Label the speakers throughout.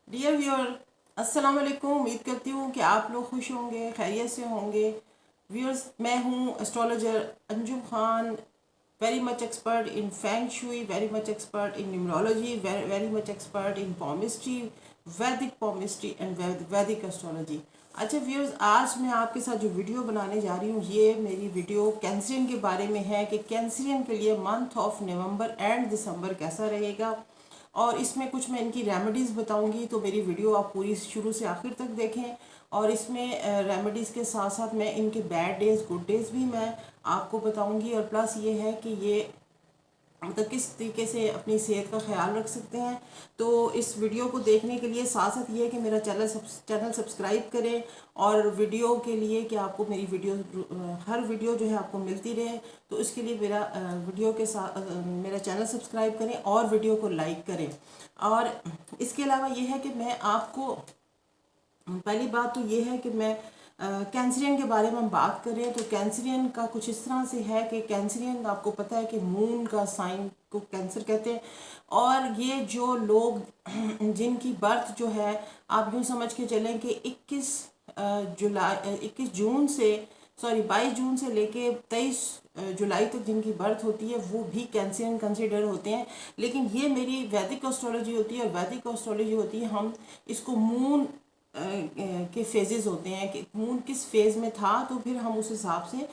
Speaker 1: Dear viewer, अस्सलाम वालेकुम। उम्मीद करती हूँ कि आप लोग खुश होंगे, खैरियत से होंगे। व्यूअर्स, मैं हूँ astrologer Anjum Khan, very much expert in feng shui, very much expert in numerology, very much expert in palmistry, Vedic palmistry and Vedic astrology. अच्छा व्यूअर्स, आज मैं आपके साथ जो वीडियो बनाने जा रही हूँ, ये मेरी वीडियो कैंसरियन के बारे में है कि कैंसरियन के लिए मंथ ऑफ नवंबर एंड दिसंबर कैसा रहेगा। और इसमें कुछ मैं इनकी रेमेडीज़ बताऊंगी, तो मेरी वीडियो आप पूरी शुरू से आखिर तक देखें। और इसमें रेमेडीज़ के साथ साथ मैं इनके बैड डेज़ गुड डेज़ भी मैं आपको बताऊंगी। और प्लस ये है कि ये मतलब किस तरीके से अपनी सेहत का ख्याल रख सकते हैं। तो इस वीडियो को देखने के लिए साथ साथ ये है कि मेरा चैनल सब्सक्राइब करें। और वीडियो के लिए कि आपको मेरी वीडियो हर वीडियो जो है आपको मिलती रहे, तो इसके लिए मेरा वीडियो के साथ मेरा चैनल सब्सक्राइब करें और वीडियो को लाइक करें। और इसके अलावा ये है कि मैं आपको पहली बात तो ये है कि मैं कैंसरियन के बारे में हम बात करें तो कैंसरियन का कुछ इस तरह से है कि कैंसरियन आपको पता है कि मून का साइन को कैंसर कहते हैं। और ये जो लोग जिनकी बर्थ जो है, आप यूँ समझ के चलें कि 21 जून से 22 जून से लेके 23 जुलाई तक जिनकी बर्थ होती है वो भी कैंसरियन कंसिडर होते हैं। लेकिन ये मेरी वैदिक एस्ट्रोलॉजी होती है, और वैदिक एस्ट्रोलॉजी होती है, हम इसको मून के फेजेस होते हैं कि मून किस फेज में था, तो फिर हम उस हिसाब से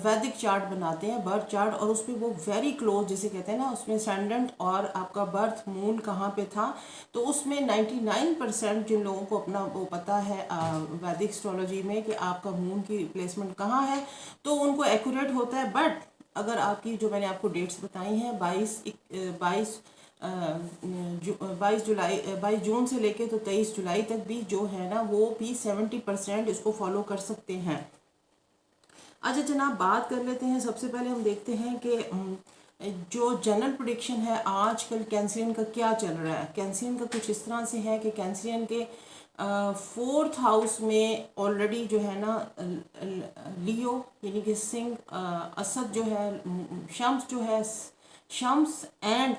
Speaker 1: वैदिक चार्ट बनाते हैं, बर्थ चार्ट। और उस पर वो वेरी क्लोज जिसे कहते हैं ना, उसमें सेंडेंट और आपका बर्थ मून कहाँ पे था, तो उसमें 99% जिन लोगों को अपना वो पता है वैदिक एस्ट्रोलॉजी में कि आपका मून की प्लेसमेंट कहाँ है, तो उनको एक्यूरेट होता है। बट अगर आपकी जो मैंने आपको डेट्स बताई हैं 22 जून से लेके तो 23 जुलाई तक भी जो है ना, वो भी 70% इसको फॉलो कर सकते हैं। अच्छा जनाब, बात कर लेते हैं। सबसे पहले हम देखते हैं कि जो जनरल प्रिडिक्शन है आजकल कैंसरियन का क्या चल रहा है। कैंसरियन का कुछ इस तरह से है कि कैंसरियन के 4th हाउस में ऑलरेडी जो है ना लियो यानी कि सिंह, असद जो है, शम्स जो है, शम्स एंड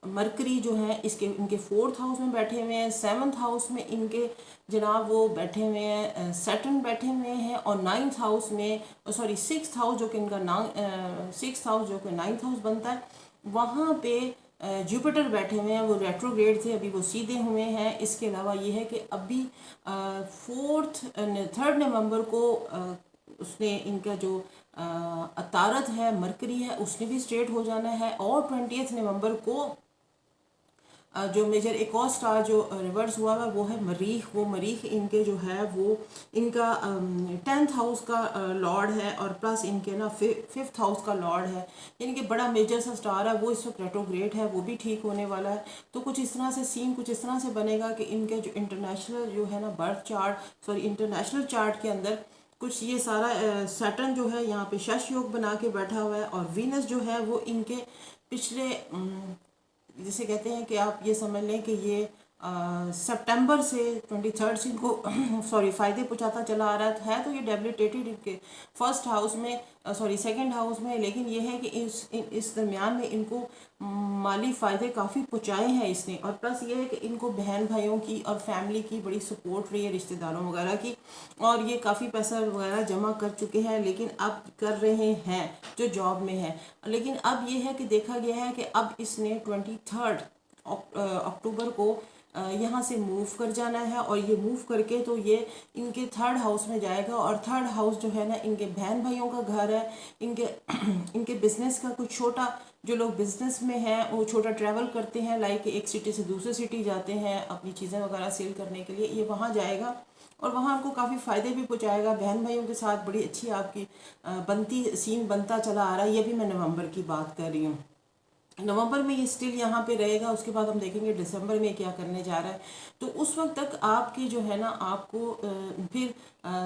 Speaker 1: मरकरी जो है इसके इनके 4th हाउस में बैठे हुए हैं। 7th हाउस में इनके जनाब वो बैठे हुए हैं, सैटर्न बैठे हुए हैं। और 9th हाउस में, सॉरी 6th हाउस जो कि इनका 6th हाउस जो कि 9th हाउस बनता है, वहाँ पे जुपिटर बैठे हुए हैं। वो रेट्रोग्रेड थे, अभी वो सीधे हुए हैं। इसके अलावा ये है कि अभी 3rd नवंबर को उसने इनका जो अतारत है, मरकरी है, उसने भी स्ट्रेट हो जाना है। और 20th नवंबर को जो मेजर एक और स्टार जो रिवर्स हुआ है वो है मरीख। वो मरीख इनके जो है वो इनका 10th हाउस का लॉर्ड है, और प्लस इनके ना 5th हाउस का लॉर्ड है। यानी कि बड़ा मेजर सा स्टार है, वो इस वक्त रेट्रोग्रेड है, वो भी ठीक होने वाला है। तो कुछ इस तरह से सीन कुछ इस तरह से बनेगा कि इनके जो इंटरनेशनल जो है ना birth chart, sorry international chart के अंदर कुछ ये सारा सैटर्न जो है यहाँ पे शश योग बना के बैठा हुआ है। और वीनस जो है वो इनके पिछले जिसे कहते हैं कि आप ये समझ लें कि ये सितंबर से 23rd से इनको सॉरी फ़ायदे पहुंचाता चला आ रहा है। तो ये डेबिलिटेटेड इनके फर्स्ट हाउस में, सॉरी सेकंड हाउस में। लेकिन ये है कि इस दरमियान में इनको माली फ़ायदे काफ़ी पहुंचाए हैं इसने। और प्लस ये है कि इनको बहन भाइयों की और फैमिली की बड़ी सपोर्ट रही है, रिश्तेदारों वगैरह की। और ये काफ़ी पैसा वगैरह जमा कर चुके हैं, लेकिन अब कर रहे हैं जो जॉब में है। लेकिन अब ये है कि देखा गया है कि अब इसने 23rd अक्टूबर को यहाँ से मूव कर जाना है। और ये मूव करके तो ये इनके 3rd हाउस में जाएगा। और 3rd हाउस जो है ना, इनके बहन भाइयों का घर है, इनके इनके बिजनेस का कुछ छोटा, जो लोग बिजनेस में हैं वो छोटा ट्रैवल करते हैं, लाइक एक सिटी से दूसरे सिटी जाते हैं अपनी चीज़ें वगैरह सेल करने के लिए, ये वहाँ जाएगा। और वहाँ आपको काफ़ी फ़ायदे भी पहुँचाएगा। बहन भाइयों के साथ बड़ी अच्छी आपकी बनती सीन बनता चला आ रहा है। ये भी मैं नवंबर की बात कर रही हूँ। नवंबर में ये स्टिल यहाँ पे रहेगा। उसके बाद हम देखेंगे दिसंबर में क्या करने जा रहा है। तो उस वक्त तक आपके जो है ना, आपको फिर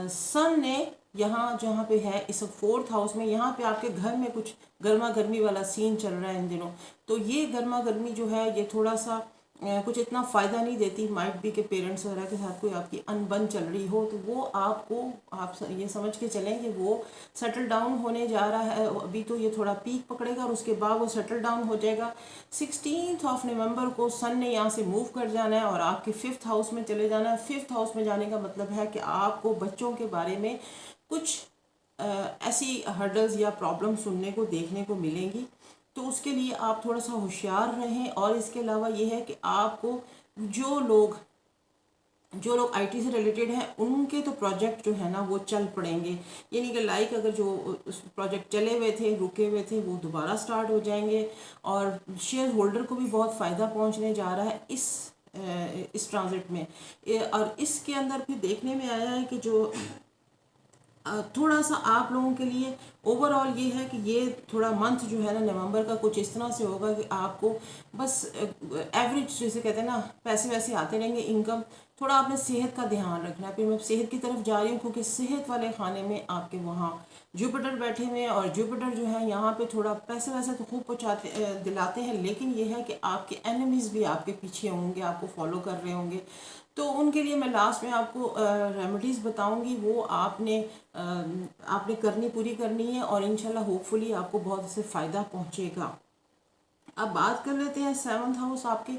Speaker 1: सन ने यहाँ जहाँ पे है इस 4th हाउस में, यहाँ पे आपके घर में कुछ गर्मा गर्मी वाला सीन चल रहा है इन दिनों। तो ये गर्मा गर्मी जो है ये थोड़ा सा कुछ इतना फ़ायदा नहीं देती। माइट भी कि पेरेंट्स वगैरह के साथ कोई आपकी अनबन चल रही हो, तो वो आपको आप ये समझ के चलें कि वो सेटल डाउन होने जा रहा है। अभी तो ये थोड़ा पीक पकड़ेगा और उसके बाद वो सेटल डाउन हो जाएगा। 16 नवंबर को सन ने यहाँ से मूव कर जाना है और आपके 5th हाउस में चले जाना है। 5th हाउस में जाने का मतलब है कि आपको बच्चों के बारे में कुछ ऐसी हर्डल्स या प्रॉब्लम सुनने को देखने को मिलेंगी, तो उसके लिए आप थोड़ा सा होशियार रहें। और इसके अलावा ये है कि आपको जो लोग आईटी से रिलेटेड हैं उनके तो प्रोजेक्ट जो है ना वो चल पड़ेंगे, यानी कि लाइक अगर जो उस प्रोजेक्ट चले हुए थे, रुके हुए थे, वो दोबारा स्टार्ट हो जाएंगे। और शेयर होल्डर को भी बहुत फ़ायदा पहुंचने जा रहा है इस ट्रांजिट में। और इसके अंदर फिर देखने में आया है कि जो थोड़ा सा आप लोगों के लिए ओवरऑल ये है कि ये थोड़ा मंथ जो है ना नवंबर का कुछ इस तरह से होगा कि आपको बस एवरेज जैसे कहते हैं ना पैसे वैसे आते रहेंगे, इनकम। थोड़ा आपने सेहत का ध्यान रखना है। फिर मैं सेहत की तरफ जा रही हूँ क्योंकि सेहत वाले खाने में आपके वहाँ जुपिटर बैठे हुए हैं और जुपिटर जो है यहाँ पे थोड़ा पैसे वैसे तो खूब पहुँचाते दिलाते हैं, लेकिन ये है कि आपके एनिमीज़ भी आपके पीछे होंगे, आपको फॉलो कर रहे होंगे। तो उनके लिए मैं लास्ट में आपको रेमेडीज़ बताऊंगी, वो आपने पूरी करनी है और इंशाल्लाह होपफुली आपको बहुत इससे फ़ायदा पहुंचेगा। अब बात कर लेते हैं 7th हाउस आपके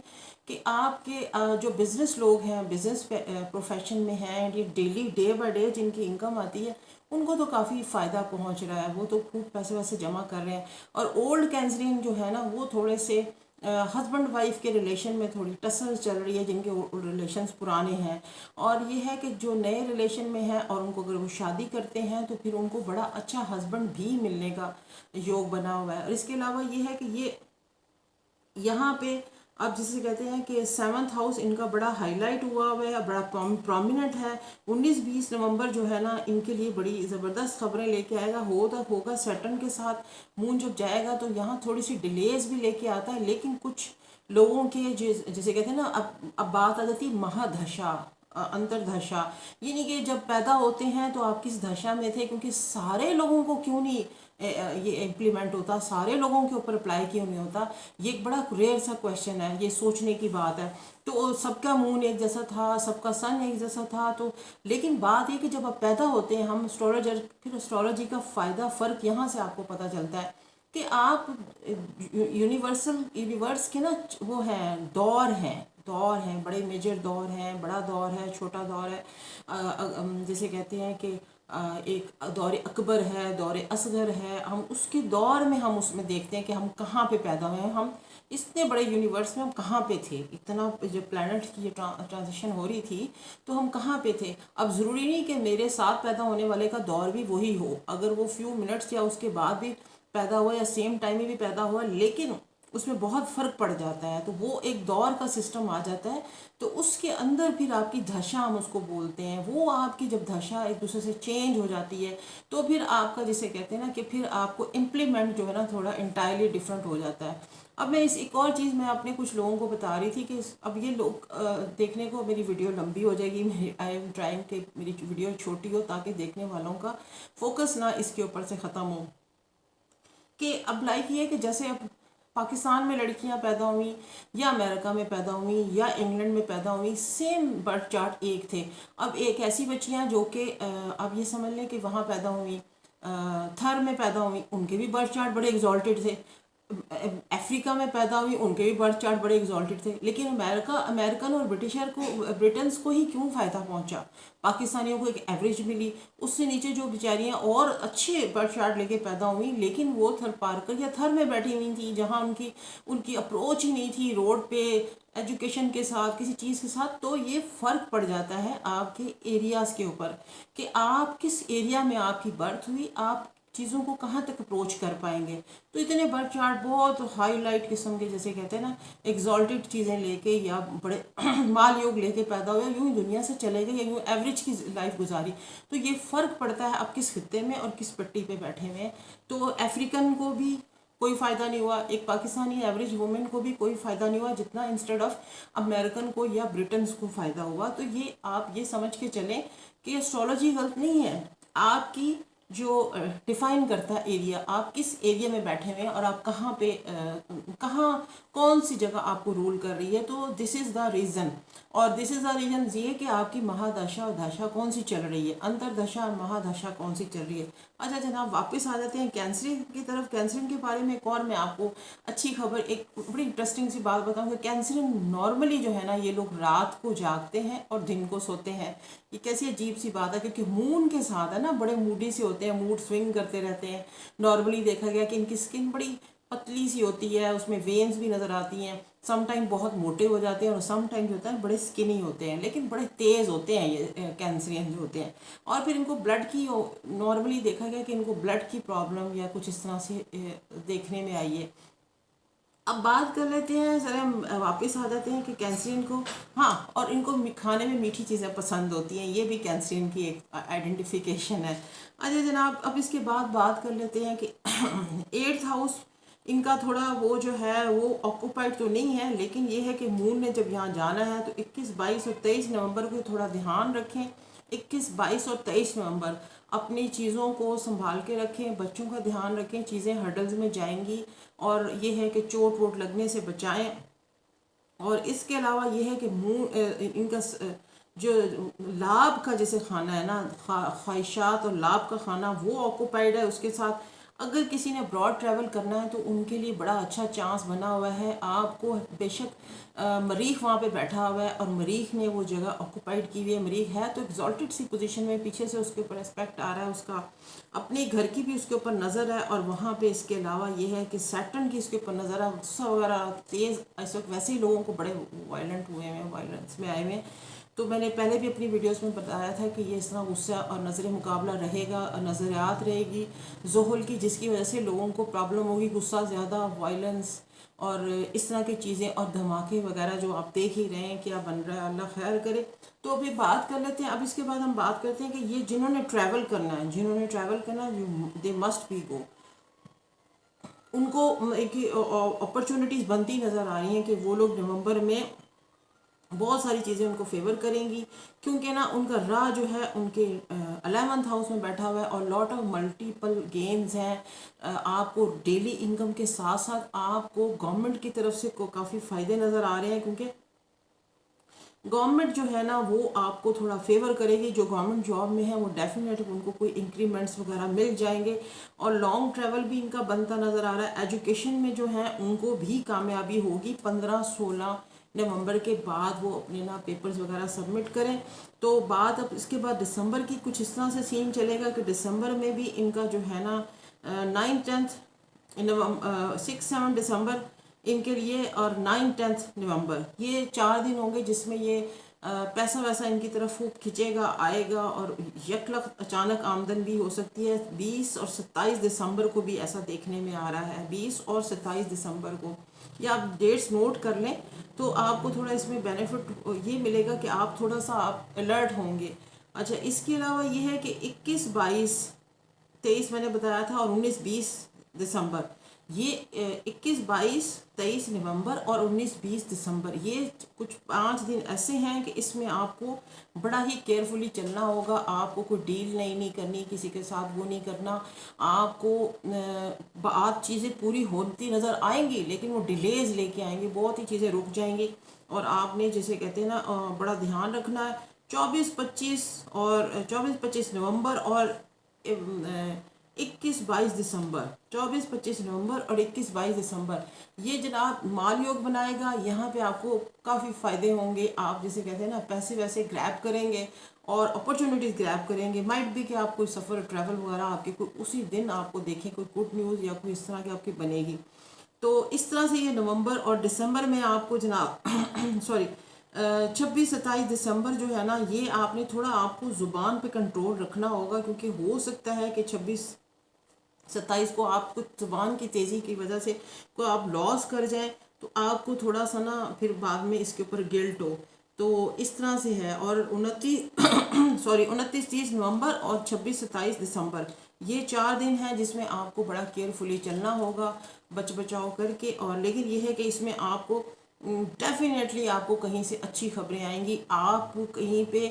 Speaker 1: कि आपके जो बिज़नेस लोग हैं, बिज़नेस प्रोफेशन में हैं, ये डेली डे बाय डे जिनकी इनकम आती है उनको तो काफ़ी फ़ायदा पहुंच रहा है, वो तो खूब पैसे वैसे जमा कर रहे हैं। और ओल्ड कैंसरियन जो है ना वो थोड़े से हस्बैंड वाइफ के रिलेशन में थोड़ी टसल चल रही है, जिनके रिलेशंस पुराने हैं। और ये है कि जो नए रिलेशन में है और उनको अगर वो शादी करते हैं तो फिर उनको बड़ा अच्छा हस्बैंड भी मिलने का योग बना हुआ है। और इसके अलावा ये है कि ये यहाँ पे अब जिसे कहते हैं कि 7th हाउस इनका बड़ा हाईलाइट हुआ है, बड़ा प्रोमिनेंट है। 19-20 नवंबर जो है ना इनके लिए बड़ी ज़बरदस्त खबरें लेके आएगा। होगा सैटर्न के साथ मून जब जाएगा तो यहाँ थोड़ी सी डिलेज भी लेके आता है, लेकिन कुछ लोगों के जैसे कहते हैं ना अब बात आ जाती है महादशा अंतरदशा, यानी कि जब पैदा होते हैं तो आप किस दशा में थे, क्योंकि सारे लोगों को क्यों नहीं ये इम्प्लीमेंट होता, सारे लोगों के ऊपर अप्लाई क्यों नहीं होता। ये एक बड़ा रेयर सा क्वेश्चन है, ये सोचने की बात है। तो सबका मून एक जैसा था, सबका सन एक जैसा था, तो लेकिन बात ये कि जब आप पैदा होते हैं हम एस्ट्रोलॉजर, फिर एस्ट्रोलॉजी का फ़ायदा फ़र्क यहाँ से आपको पता चलता है कि आप यूनिवर्स के ना वो हैं दौर हैं, बड़े मेजर दौर हैं, बड़ा दौर है, छोटा दौर है। जैसे कहते हैं कि एक दौर अकबर है, दौर असगर है। हम उसके दौर में हम उसमें देखते हैं कि हम कहाँ पे पैदा हुए हैं, हम इतने बड़े यूनिवर्स में हम कहाँ पे थे, इतना जब प्लैनेट की ट्रांजिशन हो रही थी तो हम कहाँ पे थे। अब ज़रूरी नहीं कि मेरे साथ पैदा होने वाले का दौर भी वही हो, अगर वो फ्यू मिनट्स या उसके बाद भी पैदा हुआ या सेम टाइम में भी पैदा हुआ, लेकिन उसमें बहुत फ़र्क पड़ जाता है, तो वो एक दौर का सिस्टम आ जाता है। तो उसके अंदर फिर आपकी दशा हम उसको बोलते हैं, वो आपकी जब दशा एक दूसरे से चेंज हो जाती है तो फिर आपका जिसे कहते हैं ना कि फिर आपको इम्प्लीमेंट जो है ना थोड़ा इंटायरली डिफरेंट हो जाता है। अब मैं एक और चीज़ मैं अपने कुछ लोगों को बता रही थी कि अब ये लोग देखने को मेरी वीडियो लंबी हो जाएगी, आई एम ट्राइंग कि मेरी वीडियो छोटी हो ताकि देखने वालों का फोकस ना इसके ऊपर से ख़त्म हो। कि अब लाइक ये कि जैसे अब पाकिस्तान में लड़कियां पैदा हुई या अमेरिका में पैदा हुई या इंग्लैंड में पैदा हुई, सेम बर्थ चार्ट एक थे। अब एक ऐसी बच्चियां जो कि अब ये समझ लें कि वहाँ पैदा हुई, थर में पैदा हुई, उनके भी बर्थ चार्ट बड़े एग्जॉल्टेड थे। अफ्रीका में पैदा हुई, उनके भी बर्थ चार्ट बड़े एग्जॉल्टेड थे। लेकिन अमेरिकन और ब्रिटन्स को ही क्यों फ़ायदा पहुंचा, पाकिस्तानियों को एक एवरेज मिली। उससे नीचे जो बेचारियां और अच्छे बर्थ चार्ट लेके पैदा हुई लेकिन वो थर पार कर या थर में बैठी हुई थी, जहां उनकी अप्रोच ही नहीं थी रोड पे एजुकेशन के साथ, किसी चीज़ के साथ। तो ये फ़र्क पड़ जाता है आपके एरियाज़ के ऊपर कि आप किस एरिया में आपकी बर्थ हुई, आप चीज़ों को कहाँ तक अप्रोच कर पाएंगे। तो इतने बर्थ चार्ट बहुत हाईलाइट किस्म के जैसे कहते हैं ना एग्जॉल्टेड चीज़ें लेके या बड़े माल योग लेके पैदा हुए, यूँ ही दुनिया से चले गए या यूँ एवरेज की लाइफ गुजारी। तो ये फ़र्क पड़ता है आप किस खित्ते में और किस पट्टी पे बैठे हुए हैं। तो अफ्रीकन को भी कोई फ़ायदा नहीं हुआ, एक पाकिस्तानी एवरेज वुमेन को भी कोई फ़ायदा नहीं हुआ जितना इंस्टेड ऑफ अमेरिकन को या ब्रिटन्स को फ़ायदा हुआ। तो ये आप ये समझ के चलें कि एस्ट्रोलॉजी गलत नहीं है, आपकी जो डिफाइन करता है एरिया, आप किस एरिया में बैठे हुए हैं और आप कहाँ पे कहाँ कौन सी जगह आपको रूल कर रही है। तो दिस इज़ द रीज़न, और दिस इज़ द रीज़न ये कि आपकी महादशा और दशा कौन सी चल रही है, अंतरदशा और महादशा कौन सी चल रही है। अच्छा जनाब, वापस आ जाते हैं कैंसरिन की तरफ। कैंसरिन के बारे में एक और मैं आपको अच्छी खबर, एक बड़ी इंटरेस्टिंग सी बात बताऊँ कि कैंसरिन नॉर्मली जो है ना, ये लोग रात को जागते हैं और दिन को सोते हैं। ये कैसी अजीब सी बात है, क्योंकि मून के साथ है ना, बड़े मूडी से होते हैं, मूड स्विंग करते रहते हैं। नॉर्मली देखा गया कि इनकी स्किन बड़ी पतली सी होती है, उसमें वेन्स भी नज़र आती हैं। सम टाइम बहुत मोटे हो जाते हैं और सम टाइम जो होता है बड़े स्किनी होते हैं, लेकिन बड़े तेज़ होते हैं ये कैंसरियन जो होते हैं। और फिर इनको ब्लड की, नॉर्मली देखा गया कि इनको ब्लड की प्रॉब्लम या कुछ इस तरह से देखने में आई है। अब बात कर लेते हैं, ज़रा हम वापस आ जाते हैं कि कैंसरियन को, हाँ, और इनको खाने में मीठी चीज़ें पसंद होती हैं, ये भी कैंसरियन की एक आइडेंटिफिकेशन है। अच्छा जनाब, अब इसके बाद बात कर लेते हैं कि 8th हाउस इनका थोड़ा वो जो है वो ऑक्यूपाइड तो नहीं है, लेकिन ये है कि मून ने जब यहाँ जाना है तो 21, 22 और 23 नवंबर को थोड़ा ध्यान रखें। 21, 22 और 23 नवंबर अपनी चीज़ों को संभाल के रखें, बच्चों का ध्यान रखें, चीज़ें हर्डल्स में जाएंगी, और ये है कि चोट वोट लगने से बचाएं। और इसके अलावा ये है कि इनका जो लाभ का जैसे खाना है ना, ख्वाहिशात और लाभ का खाना वो ऑक्यूपाइड है। उसके साथ अगर किसी ने ब्रॉड ट्रैवल करना है तो उनके लिए बड़ा अच्छा चांस बना हुआ है। आपको बेशक मरीख वहाँ पे बैठा हुआ है और मरीख ने वो जगह ऑक्यूपाइड की हुई है। मरीख है तो एक्सॉल्टेड सी पोजीशन में, पीछे से उसके ऊपर एस्पेक्ट आ रहा है, उसका अपने घर की भी उसके ऊपर नज़र है। और वहाँ पे इसके अलावा ये है कि सैटर्न की इसके ऊपर नज़र है, गुस्सा वगैरह तेज़। इस वक्त वैसे ही लोगों को बड़े वायलेंट हुए हैं, वायलेंस में आए हुए हैं। तो मैंने पहले भी अपनी वीडियोस में बताया था कि ये इस तरह गुस्सा और नज़र मुकाबला रहेगा, नज़रियात रहेगी ज़ुहुल की, जिसकी वजह से लोगों को प्रॉब्लम होगी, गुस्सा ज़्यादा, वायलेंस और इस तरह की चीज़ें और धमाके वगैरह जो आप देख ही रहे हैं क्या बन रहा है, अल्लाह खैर करे। तो अभी बात कर लेते हैं, अब इसके बाद हम बात करते हैं कि ये जिन्होंने ट्रैवल करना है, दे मस्ट बी गो, उनको एक अपॉर्चुनिटीज़ बनती नज़र आ रही हैं कि वो लोग नवंबर में बहुत सारी चीज़ें उनको फेवर करेंगी, क्योंकि ना उनका राह जो है उनके 11th हाउस में बैठा हुआ है और लॉट ऑफ मल्टीपल गेन्स हैं। आपको डेली इनकम के साथ साथ आपको गवर्नमेंट की तरफ से काफ़ी फ़ायदे नज़र आ रहे हैं, क्योंकि गवर्नमेंट जो है ना वो आपको थोड़ा फेवर करेगी। जो गवर्नमेंट जॉब में है वो डेफिनेटली उनको कोई इंक्रीमेंट्स वगैरह मिल जाएंगे। और लॉन्ग ट्रैवल भी इनका बनता नज़र आ रहा है। एजुकेशन में जो है उनको भी कामयाबी होगी। 15-16 नवंबर के बाद वो अपने ना पेपर्स वगैरह सबमिट करें। तो बात अब इसके बाद दिसंबर की कुछ इस तरह से सीन चलेगा कि दिसंबर में भी इनका जो है ना 9, 10 नवंबर, 6, 7 दिसंबर इनके लिए, और 9, 10 नवंबर, ये 4 दिन होंगे जिसमें ये पैसा वैसा इनकी तरफ खूब खिंचेगा, आएगा, और यकलख अचानक आमदन भी हो सकती है। 20 और 27 दिसंबर को भी ऐसा देखने में आ रहा है। 20 और 27 दिसंबर को, या आप डेट्स नोट कर लें तो आपको थोड़ा इसमें बेनिफिट ये मिलेगा कि आप थोड़ा सा आप अलर्ट होंगे। अच्छा, इसके अलावा ये है कि 21, 22, 23 मैंने बताया था, और 19, 20 दिसंबर, ये 21, 22, 23 नवंबर और 19, 20 दिसंबर, ये कुछ 5 दिन ऐसे हैं कि इसमें आपको बड़ा ही केयरफुली चलना होगा। आपको कोई डील नहीं करनी, किसी के साथ वो नहीं करना। आपको बात चीज़ें पूरी होती नज़र आएंगी लेकिन वो डिलेज लेके आएंगी, बहुत ही चीज़ें रुक जाएंगी। और आपने जैसे कहते हैं ना बड़ा ध्यान रखना है। 24-25 नवंबर और 21-22 दिसंबर, 24-25 नवंबर और 21-22 दिसंबर, ये जनाब माल योग बनाएगा। यहाँ पे आपको काफ़ी फ़ायदे होंगे। आप जैसे कहते हैं ना पैसे वैसे ग्रैब करेंगे और अपॉर्चुनिटीज़ ग्रैब करेंगे। माइट भी कि आप कोई सफ़र ट्रैवल वगैरह आपके कोई उसी दिन आपको देखें, कोई गुड न्यूज़ या कोई इस तरह की आपकी बनेगी। तो इस तरह से ये नवंबर और दिसंबर में आपको जनाब सॉरी 26-27 दिसंबर जो है ना, ये आपने थोड़ा आपको ज़ुबान पे कंट्रोल रखना होगा, क्योंकि हो सकता है कि 26-27 को आप कुछ ज़ुबान की तेज़ी की वजह से को आप लॉस कर जाएं, तो आपको थोड़ा सा ना फिर बाद में इसके ऊपर गिल्ट हो। तो इस तरह से है। और 29-30 नवंबर और 26-27 दिसंबर, ये 4 दिन हैं जिसमें आपको बड़ा केयरफुली चलना होगा, बचाव करके। और लेकिन ये है कि इसमें आपको ڈیفینیٹلی آپ کو کہیں سے اچھی خبریں آئیں گی. آپ کہیں پہ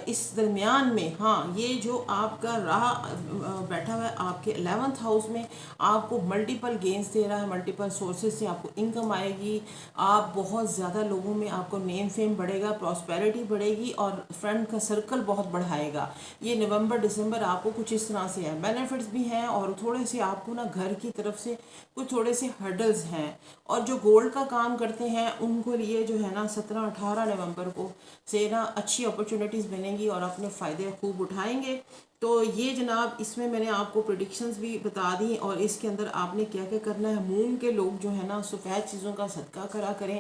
Speaker 1: اس درمیان میں ہاں یہ جو آپ کا راہ بیٹھا ہوا ہے آپ کے 11th ہاؤس میں آپ کو ملٹیپل گینز دے رہا ہے, ملٹیپل سورسز سے آپ کو انکم آئے گی, آپ بہت زیادہ لوگوں میں آپ کو نیم فیم بڑھے گا, پراسپیرٹی بڑھے گی اور فرینڈ کا سرکل بہت بڑھائے گا. یہ نومبر دسمبر آپ کو کچھ اس طرح سے ہے, بینیفٹس بھی ہیں اور تھوڑے سے آپ کو نا گھر کی طرف سے کچھ تھوڑے سے ہرڈلز ہیں. اور جو گولڈ کا کام کرتے ہیں ان کو لیے جو ہے نا 17-18 نومبر کو سے نا اچھی اپرچونیٹیز ملیں گی اور اپنے فائدے خوب اٹھائیں گے. تو یہ جناب اس میں نے آپ کو پریڈکشنز بھی بتا دی اور اس کے اندر آپ نے کیا کیا کرنا ہے. مونگ کے لوگ جو ہے نا سفید چیزوں کا صدقہ کرا کریں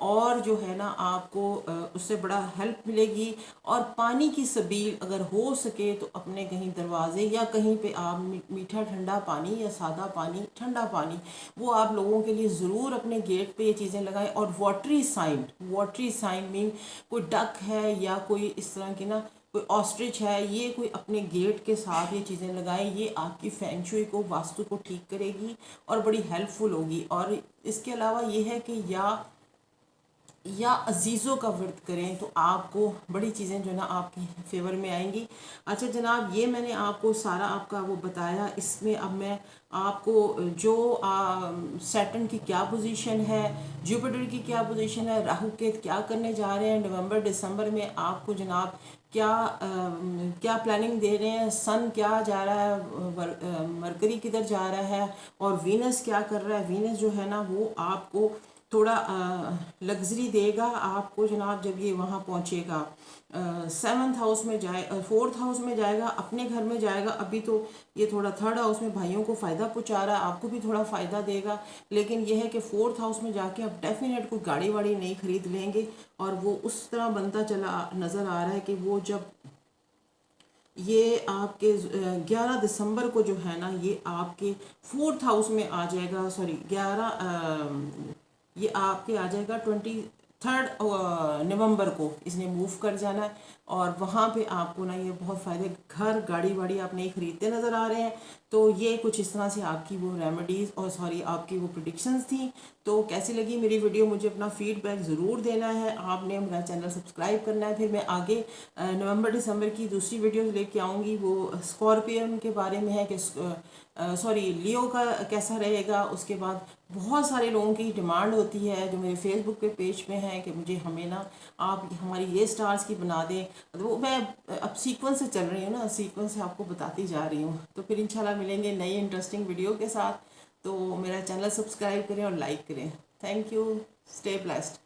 Speaker 1: اور جو ہے نا آپ کو اس سے بڑا ہیلپ ملے گی. اور پانی کی سبیل اگر ہو سکے تو اپنے کہیں دروازے یا کہیں پہ آپ میٹھا ٹھنڈا پانی یا سادہ پانی ٹھنڈا پانی وہ آپ لوگوں کے لیے ضرور اپنے گیٹ پہ یہ چیزیں لگائیں. اور واٹری سائن مین کوئی ڈک ہے یا کوئی اس طرح کی نا کوئی آسٹرچ ہے, یہ کوئی اپنے گیٹ کے ساتھ یہ چیزیں لگائیں. یہ آپ کی فینگ شوئی کو واستو کو ٹھیک کرے گی اور بڑی ہیلپ فل ہوگی. اور اس کے علاوہ یہ ہے کہ یا عزیزوں کا ورد کریں تو آپ کو بڑی چیزیں جو ہے نا آپ کے فیور میں آئیں گی. اچھا جناب یہ میں نے آپ کو سارا آپ کا وہ بتایا. اس میں اب میں آپ کو جو سیٹرن کی کیا پوزیشن ہے, جوپیٹر کی کیا پوزیشن ہے, راہو کیت کیا کرنے جا رہے ہیں نومبر دسمبر میں, آپ کو جناب کیا پلاننگ دے رہے ہیں, سن کیا جا رہا ہے, مرکری کدھر جا رہا ہے اور وینس کیا کر رہا ہے. وینس جو ہے نا وہ آپ کو تھوڑا لگژری دے گا آپ کو جناب جب یہ وہاں پہنچے گا. 7th ہاؤس میں جائے 4th ہاؤس میں جائے گا, اپنے گھر میں جائے گا. ابھی تو یہ تھوڑا 3rd ہاؤس میں بھائیوں کو فائدہ پہنچا رہا ہے, آپ کو بھی تھوڑا فائدہ دے گا. لیکن یہ ہے کہ 4th ہاؤس میں جا کے آپ ڈیفینیٹ کوئی گاڑی واڑی نہیں خرید لیں گے. اور وہ اس طرح بنتا چلا نظر آ رہا ہے کہ وہ جب یہ آپ کے 11 دسمبر کو جو ہے نا یہ آپ کے 4th ہاؤس میں آ جائے گا. سوری 11 یہ آپ کے آ جائے گا 23 نومبر کو اس نے موو کر جانا ہے. اور وہاں پہ آپ کو نا یہ بہت فائدے, گھر گاڑی واڑی آپ نہیں خریدتے نظر آ رہے ہیں. تو یہ کچھ اس طرح سے آپ کی وہ ریمیڈیز اور آپ کی وہ پریڈکشنز تھیں. تو کیسی لگی میری ویڈیو مجھے اپنا فیڈ بیک ضرور دینا ہے. آپ نے میرا چینل سبسکرائب کرنا ہے. پھر میں آگے نومبر دسمبر کی دوسری ویڈیوز لے کے آؤں گی. وہ اسکارپین کے بارے میں ہے کہ لیو کا کیسا رہے گا. اس کے بعد بہت سارے لوگوں کی ڈیمانڈ ہوتی ہے جو میرے فیس بک پہ پیج پہ ہیں کہ مجھے ہمیں نا آپ ہماری یہ سٹارز کی بنا دیں. وہ میں اب سیکوینس سے چل رہی ہوں نا, سیکوینس سے آپ کو بتاتی جا رہی ہوں. تو پھر انشاءاللہ ملیں گے نئی انٹرسٹنگ ویڈیو کے ساتھ. تو میرا چینل سبسکرائب کریں اور لائک کریں. Thank you. Stay blessed.